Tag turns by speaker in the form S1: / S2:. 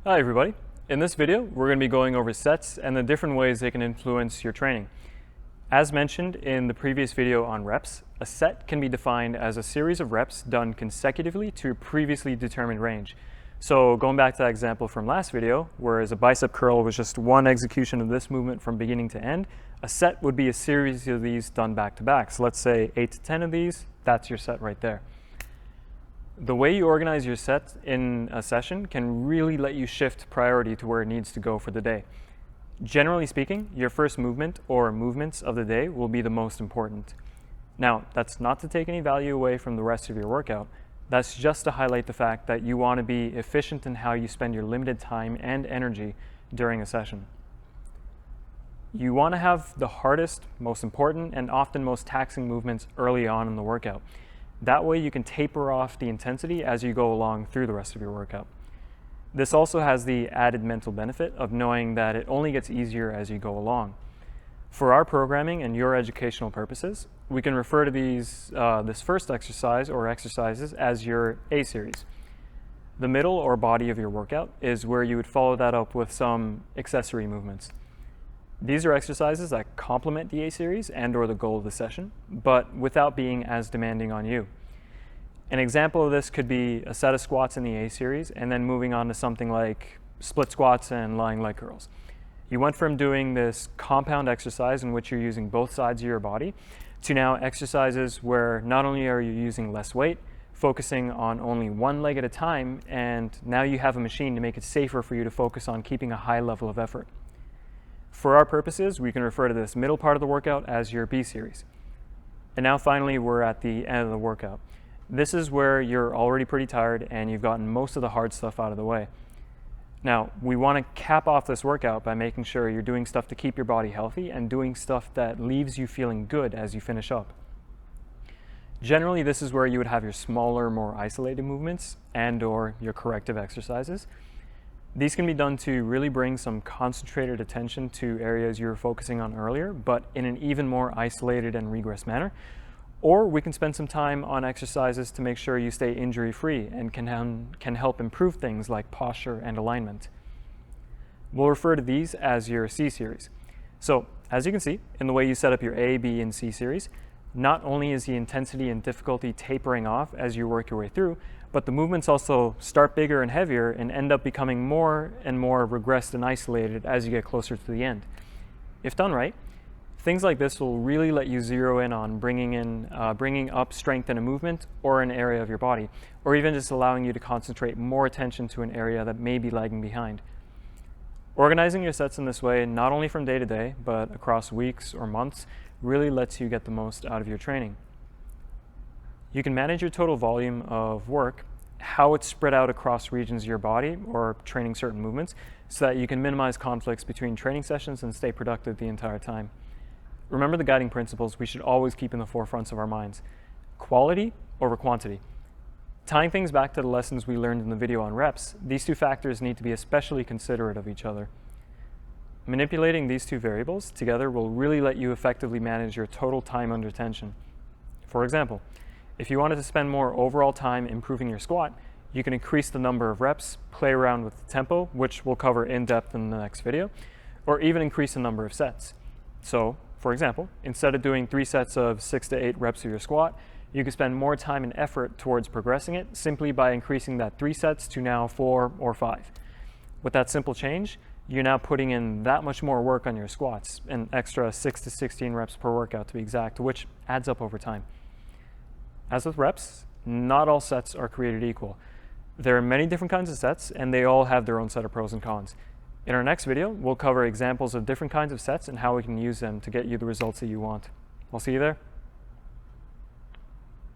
S1: Hi everybody. In this video, we're going to be going over sets and the different ways they can influence your training. As mentioned in the previous video on reps, a set can be defined as a series of reps done consecutively to a previously determined range. So going back to that example from last video, whereas a bicep curl was just one execution of this movement from beginning to end, a set would be a series of these done back to back. So let's say 8 to 10 of these, that's your set right there. The way you organize your set in a session can really let you shift priority to where it needs to go for the day. Generally speaking, your first movement or movements of the day will be the most important. Now, that's not to take any value away from the rest of your workout. That's just to highlight the fact that you want to be efficient in how you spend your limited time and energy during a session. You want to have the hardest, most important, and often most taxing movements early on in the workout. That way you can taper off the intensity as you go along through the rest of your workout. This also has the added mental benefit of knowing that it only gets easier as you go along. For our programming and your educational purposes, we can refer to this first exercise or exercises as your A series. The middle or body of your workout is where you would follow that up with some accessory movements. These are exercises that complement the A series and/or the goal of the session, but without being as demanding on you. An example of this could be a set of squats in the A series and then moving on to something like split squats and lying leg curls. You went from doing this compound exercise in which you're using both sides of your body to now exercises where not only are you using less weight, focusing on only one leg at a time, and now you have a machine to make it safer for you to focus on keeping a high level of effort. For our purposes, we can refer to this middle part of the workout as your B series. And now finally, we're at the end of the workout. This is where you're already pretty tired and you've gotten most of the hard stuff out of the way. Now, we want to cap off this workout by making sure you're doing stuff to keep your body healthy and doing stuff that leaves you feeling good as you finish up. Generally, this is where you would have your smaller, more isolated movements and/or your corrective exercises. These can be done to really bring some concentrated attention to areas you were focusing on earlier, but in an even more isolated and regress manner. Or we can spend some time on exercises to make sure you stay injury-free and can help improve things like posture and alignment. We'll refer to these as your C series. So, as you can see, in the way you set up your A, B, and C series, not only is the intensity and difficulty tapering off as you work your way through, but the movements also start bigger and heavier and end up becoming more and more regressed and isolated as you get closer to the end. If done right, things like this will really let you zero in on bringing up strength in a movement or an area of your body, or even just allowing you to concentrate more attention to an area that may be lagging behind. Organizing your sets in this way, not only from day to day, but across weeks or months, really lets you get the most out of your training. You can manage your total volume of work, how it's spread out across regions of your body or training certain movements, so that you can minimize conflicts between training sessions and stay productive the entire time. Remember the guiding principles we should always keep in the forefronts of our minds: quality over quantity. Tying things back to the lessons we learned in the video on reps, these two factors need to be especially considerate of each other. Manipulating these two variables together will really let you effectively manage your total time under tension. For example, if you wanted to spend more overall time improving your squat, you can increase the number of reps, play around with the tempo, which we'll cover in depth in the next video, or even increase the number of sets. So, for example, instead of doing 3 sets of 6 to 8 reps of your squat, you can spend more time and effort towards progressing it simply by increasing that 3 sets to now 4 or 5. With that simple change, you're now putting in that much more work on your squats, an extra 6 to 16 reps per workout to be exact, which adds up over time. As with reps, not all sets are created equal. There are many different kinds of sets, and they all have their own set of pros and cons. In our next video, we'll cover examples of different kinds of sets and how we can use them to get you the results that you want. I'll see you there.